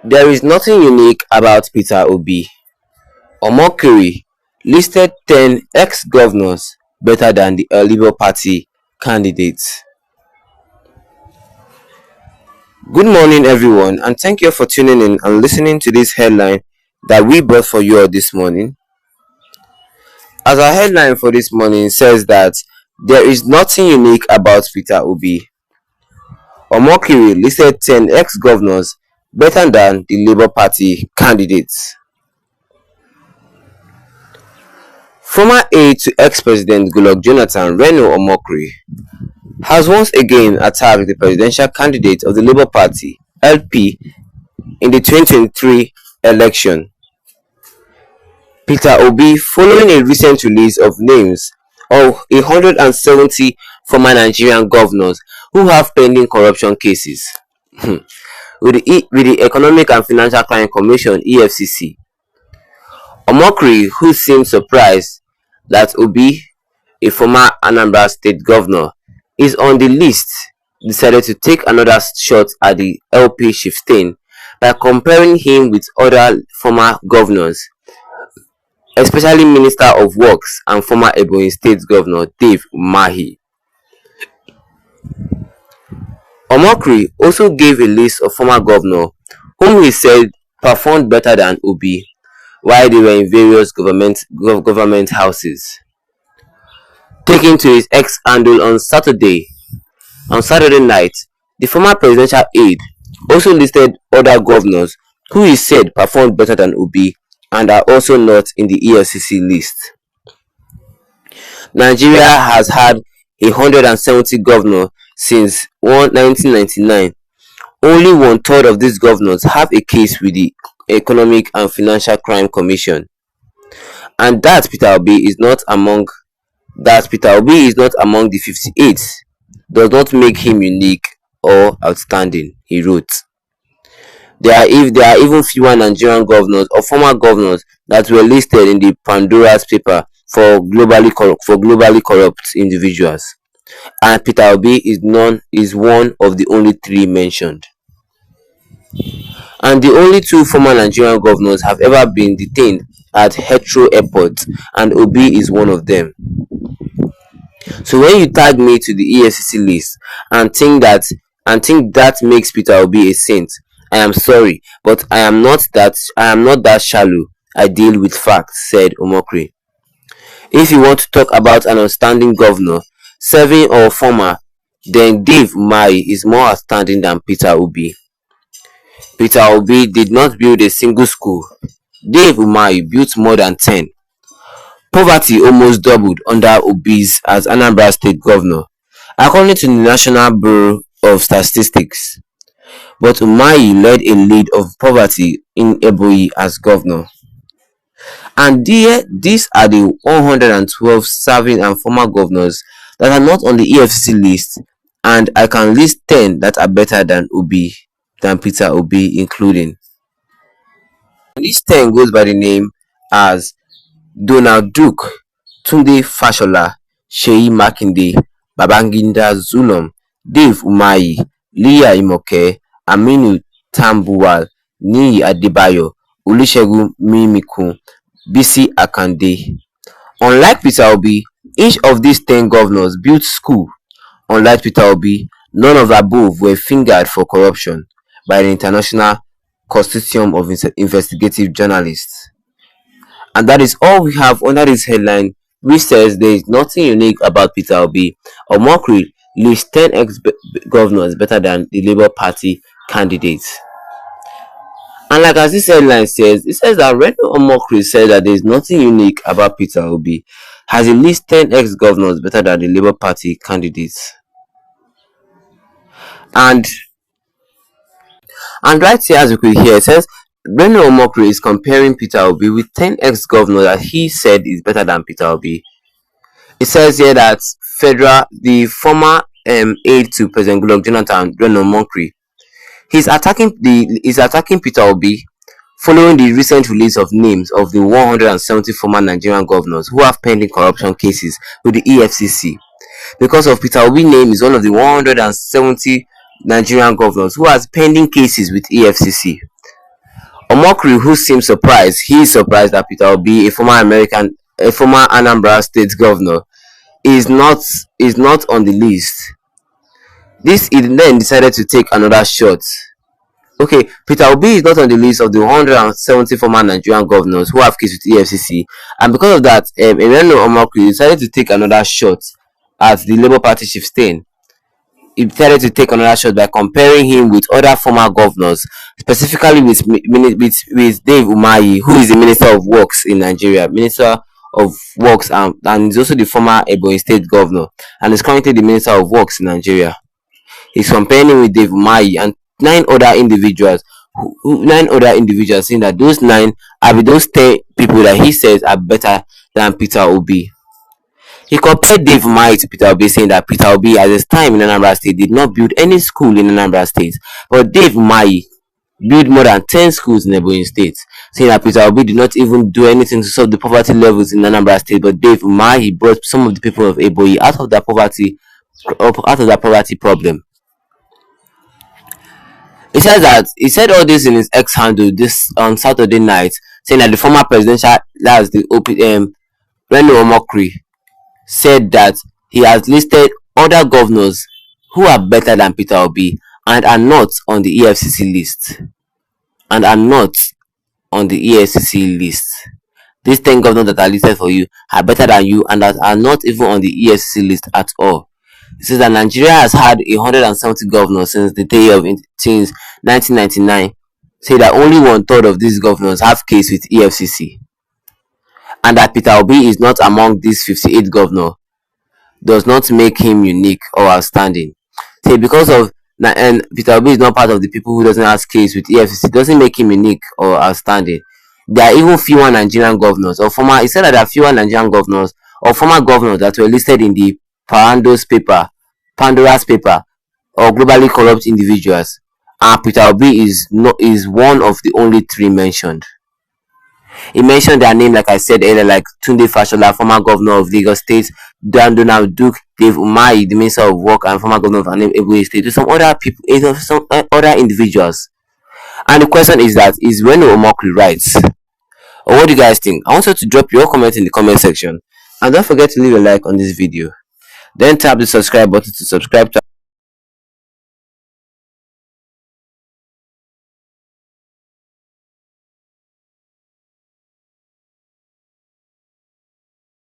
There is nothing unique about Peter Obi. Omokri listed 10 ex-governors better than the Labour Party candidates. Good morning, everyone, and thank you for tuning in and listening to this headline that we brought for you all this morning. As our headline for this morning says that there is nothing unique about Peter Obi. Omokri listed 10 ex-governors better than the Labour Party candidates. Former aide to ex-president Goodluck Jonathan, Reno Omokri, has once again attacked the presidential candidate of the Labour Party (LP) in the 2023 election, Peter Obi, following a recent release of names of 170 former Nigerian governors who have pending corruption cases with the Economic and Financial Crime Commission (EFCC). Omokri, who seemed surprised that Obi, a former Anambra State governor, is on the list, decided to take another shot at the LP chieftain by comparing him with other former governors, especially Minister of Works and former Ebonyi State Governor Dave Umahi. Omokri also gave a list of former governors whom he said performed better than Obi while they were in various government houses. Taking to his X handle on Saturday night, the former presidential aide also listed other governors who he said performed better than Obi and are also not in the EFCC list. Nigeria has had 170 governors since 1999. Only one-third of these governors have a case with the Economic and Financial Crime Commission, and that Peter Obi is not among the 58 does not make him unique or outstanding, he wrote. There are even fewer Nigerian governors or former governors that were listed in the Pandora's paper for globally corrupt individuals, and Peter Obi is one of the only three mentioned. And the only two former Nigerian governors have ever been detained at Heathrow Airport, and Obi is one of them. So when you tag me to the EFCC list and think that makes Peter Obi a saint, I am sorry, but I am not that shallow. I deal with facts, said Omokri. If you want to talk about an outstanding governor, serving or former, then Dave Umahi is more outstanding than Peter Obi. Peter Obi did not build a single school. Dave Umahi built more than 10. Poverty almost doubled under Obi's as Anambra State governor, according to the National Bureau of Statistics. But Umahi led a lead of poverty in Ebonyi as governor. And these are the 112 serving and former governors that are not on the EFCC list, and I can list 10 that are better than Peter Obi, including. And this 10 goes by the name as Donald Duke, Tunde Fashola, Seyi Makinde, Babangida Zulum, Dave Umahi, Leah Imoke, Aminu Tambuwal, Niyi Adebayo, Olusegun Mimikun, Bisi Akande. Unlike Peter Obi, each of these 10 governors built school. Unlike Peter Obi, none of the above were fingered for corruption by the International Consortium of Investigative Journalists. And that is all we have under this headline, which says there is nothing unique about Peter Obi. Omokri lists 10 ex-governors better than the Labour Party candidates. And like as this headline says, it says that Reno Omokri said that there is nothing unique about Peter Obi, has he lists 10 ex-governors better than the Labour Party candidates. And right here, as you could hear, it says Reno Omokri is comparing Peter Obi with 10 ex-governors that he said is better than Peter Obi. It says here that the former aide to President Goodluck Jonathan, Reno Omokri, he's attacking Peter Obi following the recent release of names of the 170 former Nigerian governors who have pending corruption cases with the EFCC. Because of Peter Obi's name is one of the 170 Nigerian governors who has pending cases with EFCC. Omokri, who seems surprised, he is surprised that Peter Obi, a former Anambra State governor, is not on the list. This he then decided to take another shot. Okay, Peter Obi is not on the list of the 170 former Nigerian governors who have case with EFCC, and because of that, Emmanuel Omokri decided to take another shot at the Labour Party chieftain. He decided to take another shot by comparing him with other former governors, specifically with Dave Umahi, who is the Minister of Works in Nigeria, Minister of Works, and is also the former Ebonyi State governor, and is currently the Minister of Works in Nigeria. He's comparing with Dave Umahi and nine other individuals, saying that those nine are those 10 people that he says are better than Peter Obi. He compared Dave Umahi to Peter Obi, saying that Peter Obi at his time in Anambra State did not build any school in Anambra State, but Dave Umahi built more than 10 schools in Ebonyi State, saying that Peter Obi did not even do anything to solve the poverty levels in Anambra State, but Dave Umahi brought some of the people of Ebonyi out of that poverty problem. He said all this in his X handle this on Saturday night, saying that the former presidential, that's the Reno Omokri, said that he has listed other governors who are better than Peter Obi and are not on the EFCC list. And are not on the EFCC list. These 10 governors that are listed for you are better than you and that are not even on the EFCC list at all. It says that Nigeria has had 170 governors since the day of since 1999. Say that only 1/3 of these governors have case with EFCC, and that Peter Obi is not among these 58 governors does not make him unique or outstanding. Say because of and Peter Obi is not part of the people who doesn't have case with EFCC doesn't make him unique or outstanding. There are even fewer Nigerian governors or former. He said that there are fewer Nigerian governors or former governors that were listed in the Pandora's paper, or globally corrupt individuals, and Peter Obi is one of the only 3 mentioned. He mentioned their name, like I said earlier, like Tunde Fashola, former governor of Lagos State, Donald Duke, Dave Umahi, the Minister of Work and former governor of Ebonyi State, to some other people, some other individuals. And the question is when Omokri writes, or what do you guys think? I want you to drop your comment in the comment section, and don't forget to leave a like on this video. Then tap the subscribe button to subscribe to